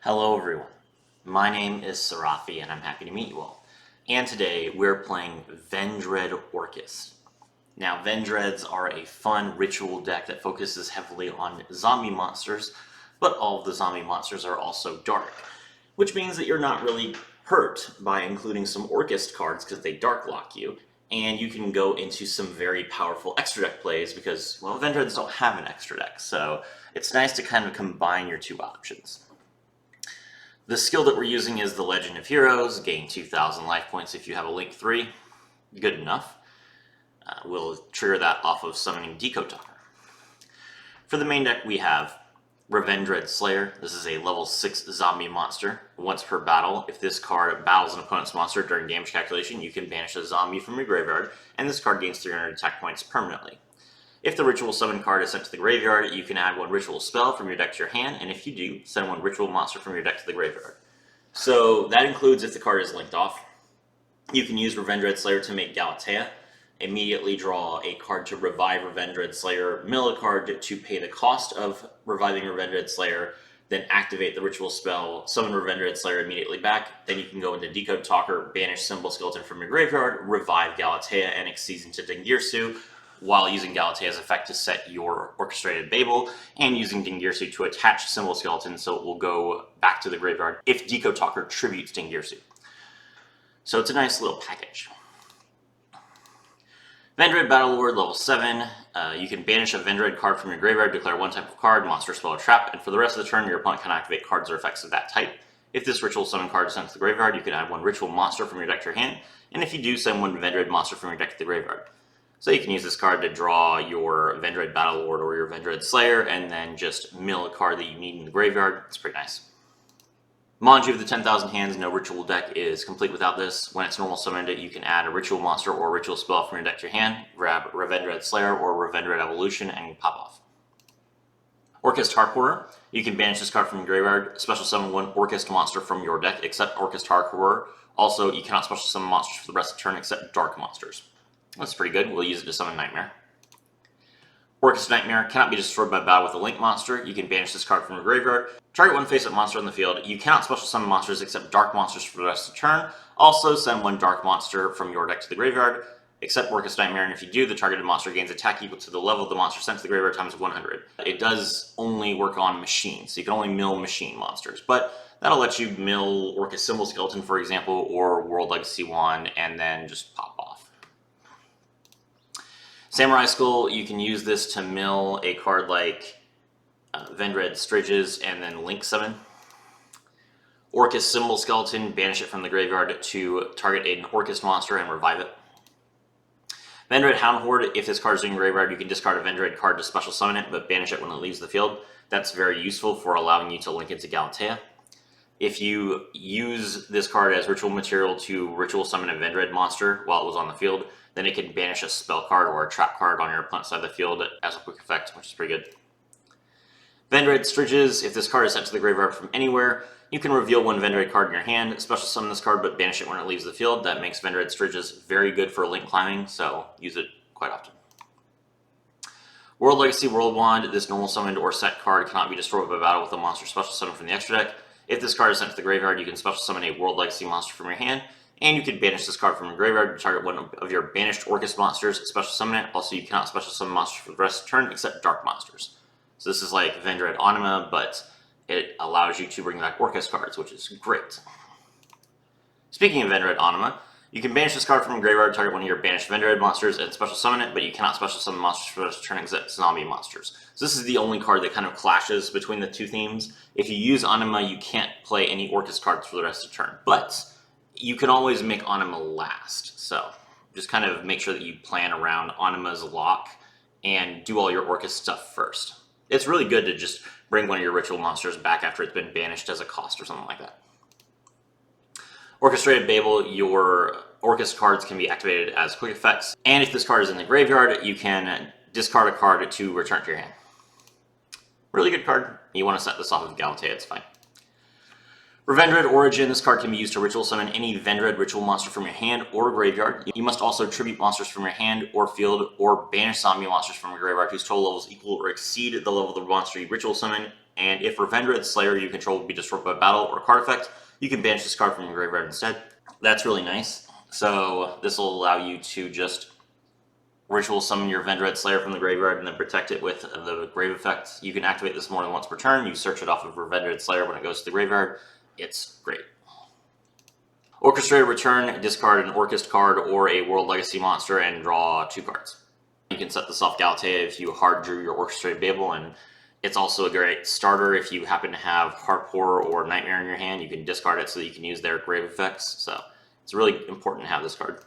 Hello everyone, my name is Sarafi and I'm happy to meet you all. And today we're playing Vendread Orcust. Now Vendreads are a fun ritual deck that focuses heavily on zombie monsters, but all of the zombie monsters are also dark, which means that you're not really hurt by including some Orcust cards because they dark lock you, and you can go into some very powerful extra deck plays because, well, Vendreads don't have an extra deck, so it's nice to kind of combine your two options. The skill that we're using is the Legend of Heroes. Gain 2,000 life points if you have a Link 3. Good enough. We'll trigger that off of summoning Decode Talker. For the main deck we have Vendread Slayer. This is a level 6 zombie monster. Once per battle, if this card battles an opponent's monster during damage calculation, you can banish a zombie from your graveyard, and this card gains 300 attack points permanently. If the Ritual Summon card is sent to the graveyard, you can add one Ritual Spell from your deck to your hand, and if you do, send one Ritual Monster from your deck to the graveyard. So that includes if the card is linked off. You can use Vendread Slayer to make Galatea, immediately draw a card to revive Vendread Slayer, mill a card to pay the cost of reviving Vendread Slayer, then activate the Ritual Spell, summon Vendread Slayer immediately back, then you can go into Decode Talker, banish Symbol Skeleton from your graveyard, revive Galatea, and exceed into Dingirsu, while using Galatea's effect to set your Orchestrated Babel, and using Dingirsu to attach Symbol Skeleton so it will go back to the graveyard if Decode Talker tributes Dingirsu. So it's a nice little package. Vendread Battlelord level 7. You can banish a Vendread card from your graveyard, declare one type of card, monster, spell, or trap, and for the rest of the turn your opponent can activate cards or effects of that type. If this Ritual Summon card is sent to the graveyard, you can add one Ritual Monster from your deck to your hand, and if you do, send one Vendread Monster from your deck to the graveyard. So you can use this card to draw your Vendread Battlelord or your Vendread Slayer, and then just mill a card that you need in the graveyard. It's pretty nice. Manju of the 10,000 Hands, no ritual deck is complete without this. When it's normal summoned, you can add a Ritual Monster or a Ritual Spell from your deck to your hand, grab Vendread Slayer or Vendread Evolution, and pop off. Orcust Harcorer, you can banish this card from your graveyard, special summon one Orcust monster from your deck except Orcust Harcorer. Also, you cannot special summon monsters for the rest of the turn except dark monsters. That's pretty good. We'll use it to summon Nightmare. Orcust Nightmare cannot be destroyed by battle with a Link monster. You can banish this card from your graveyard. Target one face-up monster on the field. You cannot special summon monsters except dark monsters for the rest of the turn. Also, send one dark monster from your deck to the graveyard, except Orcust Nightmare, and if you do, the targeted monster gains attack equal to the level of the monster sent to the graveyard times 100. It does only work on machines, so you can only mill machine monsters, but that'll let you mill Orcust Symbol Skeleton, for example, or World Legacy Wand, and then just pop off. Samurai Skull, you can use this to mill a card like Vendread Striges and then Link Summon. Orcust Symbol Skeleton, banish it from the graveyard to target an Orcust monster and revive it. Vendread Hound Horde, if this card is in your graveyard, you can discard a Vendread card to special summon it, but banish it when it leaves the field. That's very useful for allowing you to link it to Galatea. If you use this card as ritual material to ritual summon a Vendread monster while it was on the field, then it can banish a spell card or a trap card on your opponent's side of the field as a quick effect, which is pretty good. Vendread Striges, if this card is sent to the graveyard from anywhere, you can reveal one Vendread card in your hand, special summon this card, but banish it when it leaves the field. That makes Vendread Striges very good for link climbing, so use it quite often. World Legacy World Wand, this normal summoned or set card cannot be destroyed by battle with a monster special summon from the extra deck. If this card is sent to the graveyard, you can special summon a World Legacy monster from your hand, and you can banish this card from your graveyard to target one of your banished Orcust monsters, special summon it. Also, you cannot special summon monsters for the rest of the turn except dark monsters. So this is like Vendread Anima, but it allows you to bring back Orcust cards, which is great. Speaking of Vendread Anima, you can banish this card from your graveyard, target one of your banished Vendread monsters, and special summon it, but you cannot special summon monsters for the rest of the turn except zombie monsters. So this is the only card that kind of clashes between the two themes. If you use Anima, you can't play any Orcust cards for the rest of the turn, but you can always make Anima last. So just kind of make sure that you plan around Anima's lock and do all your Orcust stuff first. It's really good to just bring one of your ritual monsters back after it's been banished as a cost or something like that. Orchestrated Babel, your Orcust cards can be activated as quick effects, and if this card is in the graveyard, you can discard a card to return to your hand. Really good card. You want to set this off of Galatea, it's fine. Vendread Origin, this card can be used to ritual summon any Vendread ritual monster from your hand or graveyard. You must also tribute monsters from your hand or field, or banish zombie monsters from your graveyard whose total levels equal or exceed the level of the monster you ritual summon. and if Vendread Slayer you control will be destroyed by battle or card effect, you can banish this card from your graveyard instead. That's really nice. So this will allow you to just ritual summon your Vendread Slayer from the graveyard and then protect it with the grave effect. You can activate this more than once per turn. You search it off of Vendread Slayer when it goes to the graveyard. It's great. Orchestrated Return, discard an Orcust card or a World Legacy monster and draw 2 cards. You can set this off Galatea if you hard drew your Orchestrated Babel, and it's also a great starter if you happen to have Heart Horror or Nightmare in your hand. You can discard it so that you can use their grave effects, so it's really important to have this card.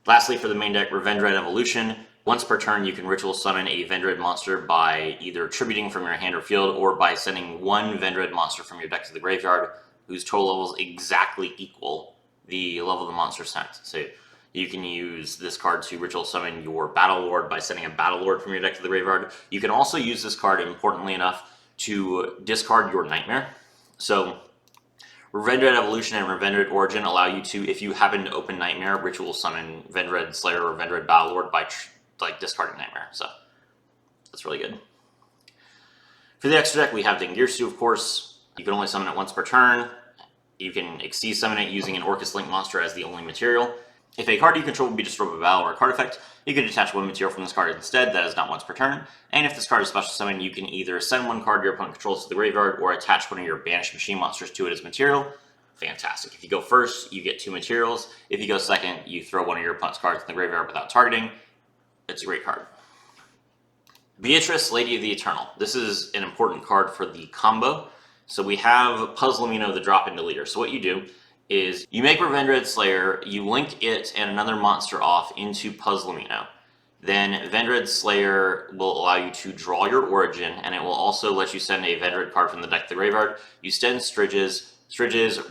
Lastly, for the main deck, Vendread Evolution. Once per turn, you can ritual summon a Vendread monster by either tributing from your hand or field, or by sending 1 Vendread monster from your deck to the graveyard, whose total levels exactly equal the level of the monster sent. So you can use this card to ritual summon your Battle Lord by sending a Battle Lord from your deck to the graveyard. You can also use this card, importantly enough, to discard your Nightmare. So Vendread Evolution and Vendread Origin allow you to, if you happen to open Nightmare, ritual summon Vendread Slayer or Vendread Battle Lord by discarding Nightmare. So that's really good. For the extra deck, we have Dingirsu, of course. You can only summon it once per turn. You can Exceed summon it using an Orcust Link monster as the only material. If a card you control will be destroyed by battle or a card effect, you can detach 1 material from this card instead. That is not once per turn. And if this card is special summoned, you can either send 1 card your opponent controls to the graveyard or attach one of your banished machine monsters to it as material. Fantastic. If you go first, you get 2 materials. If you go second, you throw one of your opponent's cards in the graveyard without targeting. It's a great card. Beatrice, Lady of the Eternal. This is an important card for the combo. So we have Puzzle Amino, the drop-in deleter. So what you do is you make Vendread Slayer, you link it and another monster off into Puzzle Amino. Then Vendread Slayer will allow you to draw your Origin, and it will also let you send a Vendread card from the deck to the graveyard. You send Striges,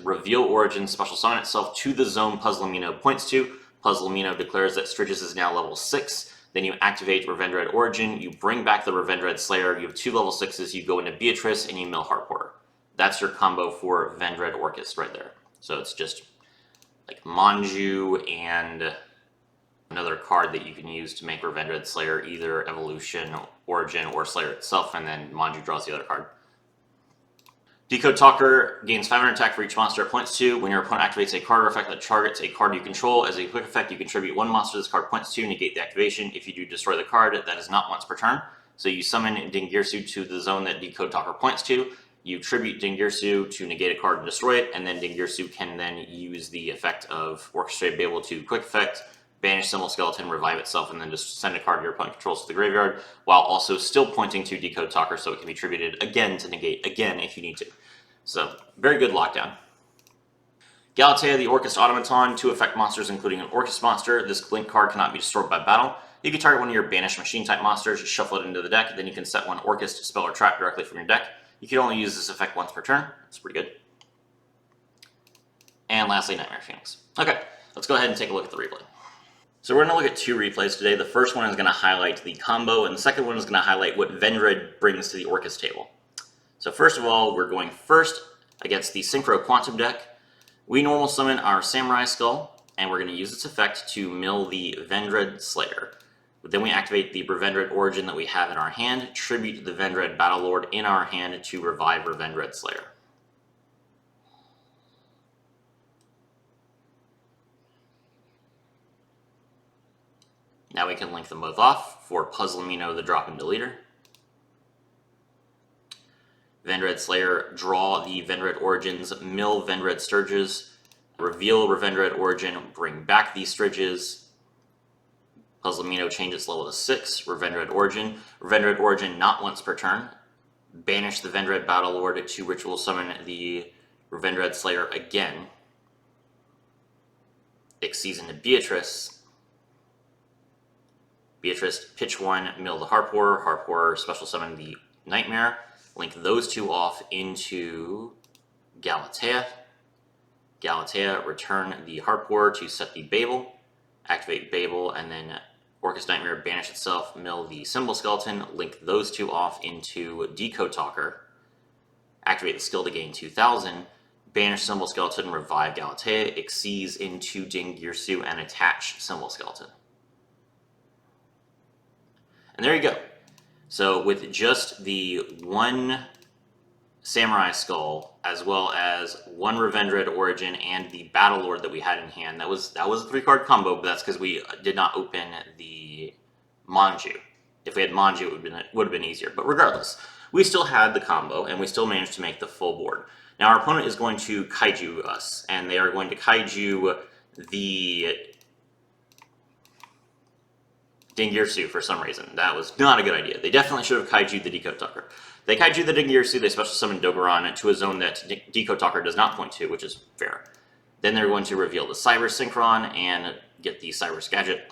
reveal Origin, special summon itself to the zone Puzzle Amino points to. Puzzle Amino declares that Striges is now level 6. Then you activate Vendread Origin, you bring back the Vendread Slayer, you have 2 level 6s, you go into Beatrice, and you mill Heart Horror. That's your combo for Vendread Orcust right there. So it's just like Manju and another card that you can use to make Vendread Slayer either Evolution, Origin, or Slayer itself, and then Manju draws the other card. Decode Talker gains 500 attack for each monster it points to. When your opponent activates a card or effect that targets a card you control, as a quick effect, you contribute 1 monster this card points to, negate the activation. If you do destroy the card, that is not once per turn. So you summon Dingirsu to the zone that Decode Talker points to. You tribute Dingirsu to negate a card and destroy it, and then Dingirsu can then use the effect of Orchestrated Babel to quick effect, banish Symbol Skeleton, revive itself, and then just send a card your opponent controls to the graveyard, while also still pointing to Decode Talker, so it can be tributed again to negate again if you need to. So, very good lockdown. Galatea, the Orcust Automaton, 2 effect monsters including an Orcust monster. This link card cannot be destroyed by battle. You can target one of your banished machine type monsters, shuffle it into the deck, then you can set 1 Orcust spell or trap directly from your deck. You can only use this effect once per turn. It's pretty good. And lastly, Nightmare Phoenix. Okay, let's go ahead and take a look at the replay. So we're going to look at 2 replays today. The first one is going to highlight the combo, and the second one is going to highlight what Vendread brings to the Orcust table. So first of all, we're going first against the Synchro Quantum deck. We normal summon our Samurai Skull, and we're going to use its effect to mill the Vendread Slayer. Then we activate the Vendread Origin that we have in our hand, tribute the Vendread Battle Lord in our hand to revive Vendread Slayer. Now we can link them both off for Puzzle Amino, the drop-in deleter. Vendread Slayer, draw the Vendread Origins, mill Vendread Sturges, reveal Vendread Origin, bring back these Sturges. Puzzle Amino change its level to 6, Vendread Origin. Vendread Origin not once per turn. Banish the Vendread Battle Lord to ritual summon the Vendread Slayer again. Exceeds into Beatrice. Beatrice, pitch 1, mill the Heart Horror, special summon the Nightmare. Link those 2 off into Galatea. Galatea, return the Heart Horror to set the Babel. Activate Babel, and then Orcust Nightmare, banish itself, mill the Symbol Skeleton. Link those 2 off into Decode Talker. Activate the skill to gain 2000. Banish Symbol Skeleton, revive Galatea. Exceeds into Dingirsu and attach Symbol Skeleton. And there you go. So with just the one Samurai Skull, as well as one Vendread Origin and the Battle Lord that we had in hand, that was a 3-card combo, but that's because we did not open the Manju. If we had Manju, it would have been easier. But regardless, we still had the combo, and we still managed to make the full board. Now our opponent is going to Kaiju us, and they are going to Kaiju the Dingirsu for some reason. That was not a good idea. They definitely should have Kaiju the Deco Talker. They Kaiju the Dingirsu, they special summon Dogoran to a zone that Deco Talker does not point to, which is fair. Then they're going to reveal the Cyber Synchron and get the Cyber Skagit.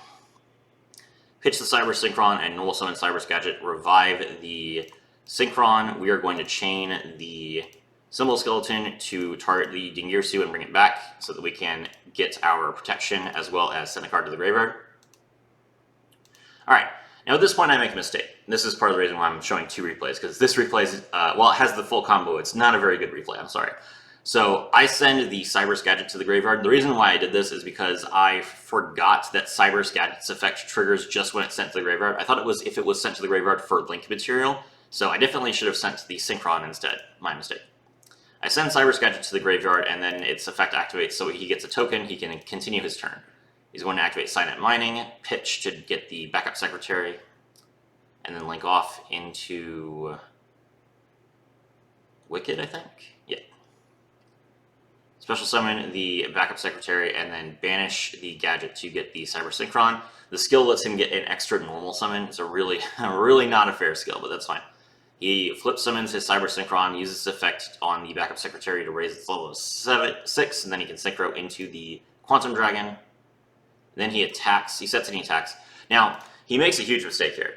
Pitch the Cyber Synchron and normal summon Cyber Skagit, revive the Synchron. We are going to chain the Symbol Skeleton to target the Dingirsu and bring it back so that we can get our protection as well as send a card to the graveyard. Alright, now at this point I make a mistake. This is part of the reason why I'm showing 2 replays, because this replay is, well, it has the full combo. It's not a very good replay, I'm sorry. So I send the Cyber Skagit to the graveyard. The reason why I did this is because I forgot that Cyber Skagit's effect triggers just when it's sent to the graveyard. I thought it was if it was sent to the graveyard for link material, so I definitely should have sent the Synchron instead. My mistake. I send Cyber Skagit to the graveyard, and then its effect activates, so he gets a token, he can continue his turn. He's going to activate Signet Mining, pitch to get the backup secretary, and then link off into Wicked, I think? Yeah. Special summon the backup secretary, and then banish the gadget to get the Cyber Synchron. The skill lets him get an extra normal summon. It's a really not a fair skill, but that's fine. He flip summons his Cyber Synchron, uses this effect on the backup secretary to raise its level to 6, and then he can synchro into the Quantum Dragon. Then he attacks, he sets any attacks. Now, he makes a huge mistake here.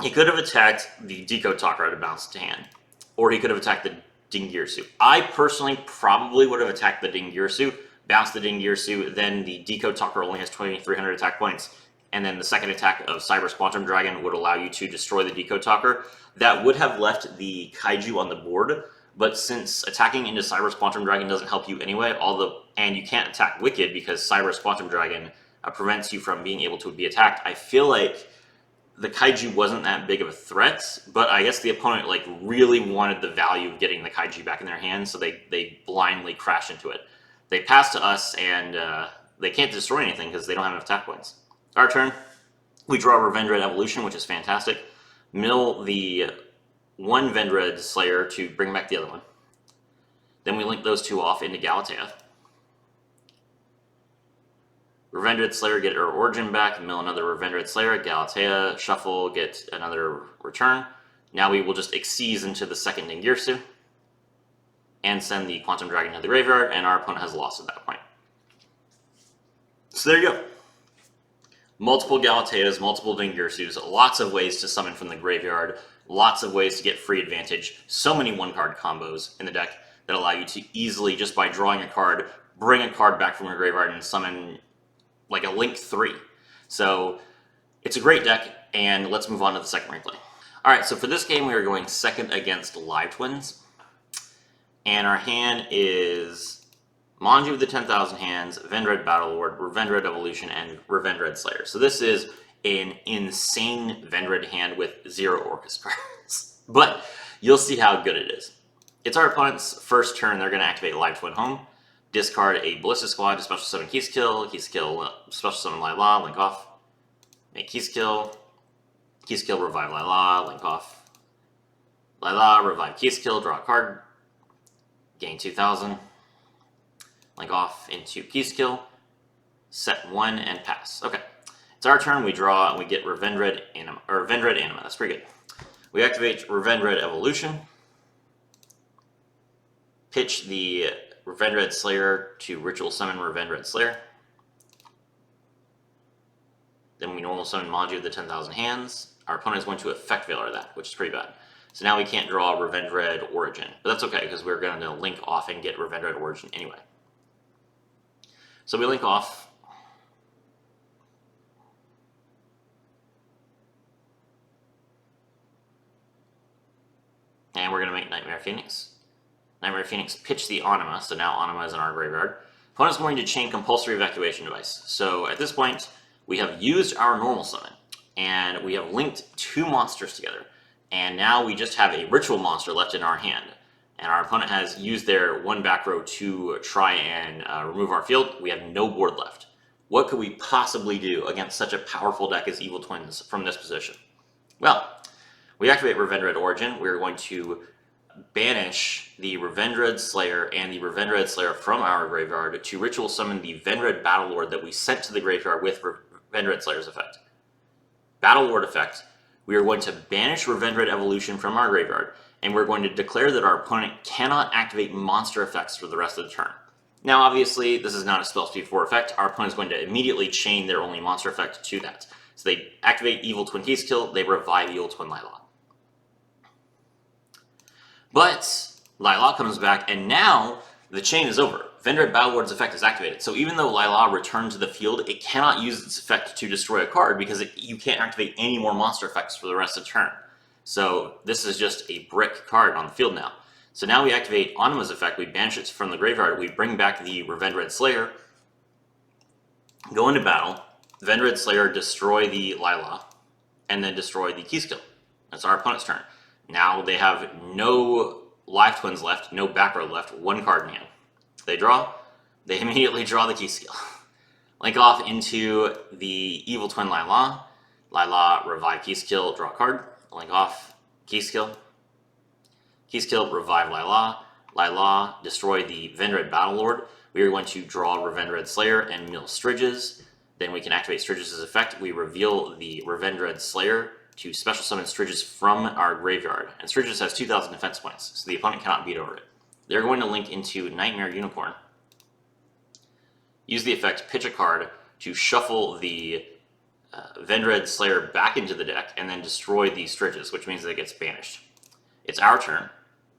He could have attacked the Deco Talker to bounce to hand, or he could have attacked the Dingirsu. I personally probably would have attacked the Dingirsu, bounced the Dingirsu, then the Deco Talker only has 2,300 attack points, and then the second attack of Cyber's Quantum Dragon would allow you to destroy the Deco Talker. That would have left the Kaiju on the board, but since attacking into Cyber's Quantum Dragon doesn't help you anyway, and you can't attack Wicked because Cyber's Quantum Dragon prevents you from being able to be attacked, I feel like the Kaiju wasn't that big of a threat, but I guess the opponent really wanted the value of getting the Kaiju back in their hands, so they blindly crash into it. They pass to us, and they can't destroy anything because they don't have enough attack points. Our turn, we draw a Vendread Evolution, which is fantastic. Mill the one Vendread Slayer to bring back the other one. Then we link those 2 off into Galatea. Vendread Slayer, get her origin back, mill another Vendread Slayer, Galatea, shuffle, get another return. Now we will just Xyz into the second Dingirsu and send the Quantum Dragon to the graveyard, and our opponent has lost at that point. So there you go. Multiple Galateas, multiple Dingirsus, lots of ways to summon from the graveyard, lots of ways to get free advantage, so many 1-card combos in the deck that allow you to easily, just by drawing a card, bring a card back from your graveyard and summon like a Link 3. So it's a great deck, and let's move on to the second replay. Alright, so for this game we are going second against Live Twins, and our hand is Manju of the 10,000 Hands, Vendread Battle Lord, Vendread Evolution, and Vendread Slayer. So this is an insane Vendread hand with 0 Orcust cards. But you'll see how good it is. It's our opponent's first turn. They're going to activate Live Twin Home, discard a Ballista Squad to special summon Keyskill, special summon Lila, link off, make Keyskill, revive Lila, link off, Lila, revive Keyskill, draw a card, gain 2,000. Link off into Keyskill, set 1, and pass. Okay, it's our turn. We draw and we get Vendread Anima. That's pretty good. We activate Vendread Evolution, pitch the Vendread Slayer to ritual summon Vendread Slayer. Then we normal summon Manju of the 10,000 Hands. Our opponent is going to effect Veiler that, which is pretty bad. So now we can't draw Vendread Origin, but that's okay because we're going to link off and get Vendread Origin anyway. So we link off. And we're going to make Nightmare Phoenix. Nightmare Phoenix pitch the Anima, so now Anima is in our graveyard. Opponent's going to chain Compulsory Evacuation Device. So at this point, we have used our normal summon. and we have linked 2 monsters together. And now we just have a ritual monster left in our hand. And our opponent has used their 1 back row to try and remove our field. We have no board left. What could we possibly do against such a powerful deck as Evil Twins from this position? Well, we activate Vendread Origin. We're going to banish the Vendread Slayer and the Vendread Slayer from our graveyard to ritual summon the Vendread Battlelord that we sent to the graveyard with Vendread Slayer's effect. Battlelord effect, we are going to banish Vendread Evolution from our graveyard, and we're going to declare that our opponent cannot activate monster effects for the rest of the turn. Now, obviously, this is not a spell speed 4 effect. Our opponent is going to immediately chain their only monster effect to that. So they activate Evil Twin Keystkill, they revive Evil Twin Lila. But Lila comes back, and now the chain is over. Vendread Battlelord's effect is activated. So even though Lila returned to the field, it cannot use its effect to destroy a card because you can't activate any more monster effects for the rest of the turn. So this is just a brick card on the field now. So now we activate Anima's effect, we banish it from the graveyard, we bring back the Vendread Slayer, go into battle, Vendread Slayer destroy the Lila, and then destroy the Keystkill. That's our opponent's turn. Now they have no live twins left, no back row left, 1 card in hand. They draw, they immediately draw the Keystkill. Link off into the Evil Twin Lila, Lila revive Keystkill, draw a card, link off, Keystkill, Keystkill, revive Lila, Lila, destroy the Vendread Battlelord. We are going to draw Vendread Slayer and mill Stridges. Then we can activate Stridges' effect. We reveal the Vendread Slayer to special summon Stridges from our graveyard. And Stridges has 2,000 defense points, so the opponent cannot beat over it. They're going to link into Nightmare Unicorn. Use the effect, pitch a card to shuffle the Vendread Slayer back into the deck and then destroy the Stridges, which means that it gets banished. It's our turn.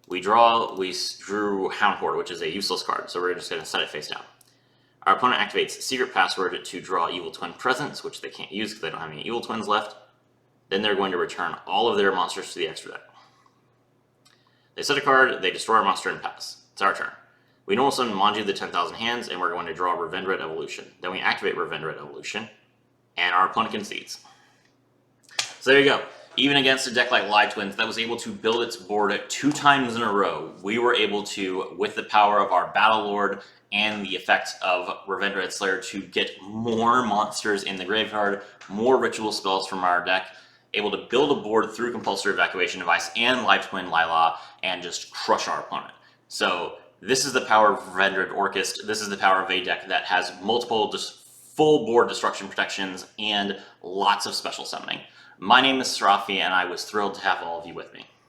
We drew Hound Horde, which is a useless card, so we're just going to set it face down. Our opponent activates Secret Password to draw Evil Twin Presence, which they can't use because they don't have any Evil Twins left. Then they're going to return all of their monsters to the extra deck. They set a card, they destroy our monster and pass. It's our turn. We normal summon Manju the 10,000 Hands, and we're going to draw Vendread Evolution. Then we activate Vendread Evolution, and our opponent concedes. So there you go. Even against a deck like Live Twins that was able to build its board 2 times in a row, we were able to, with the power of our Battlelord and the effect of Vendread Slayer, to get more monsters in the graveyard, more ritual spells from our deck, able to build a board through Compulsory Evacuation Device and Live Twin Lila and just crush our opponent. So this is the power of Vendread Orcust. This is the power of a deck that has multiple full board destruction protections and lots of special summoning. My name is Sarafi, and I was thrilled to have all of you with me.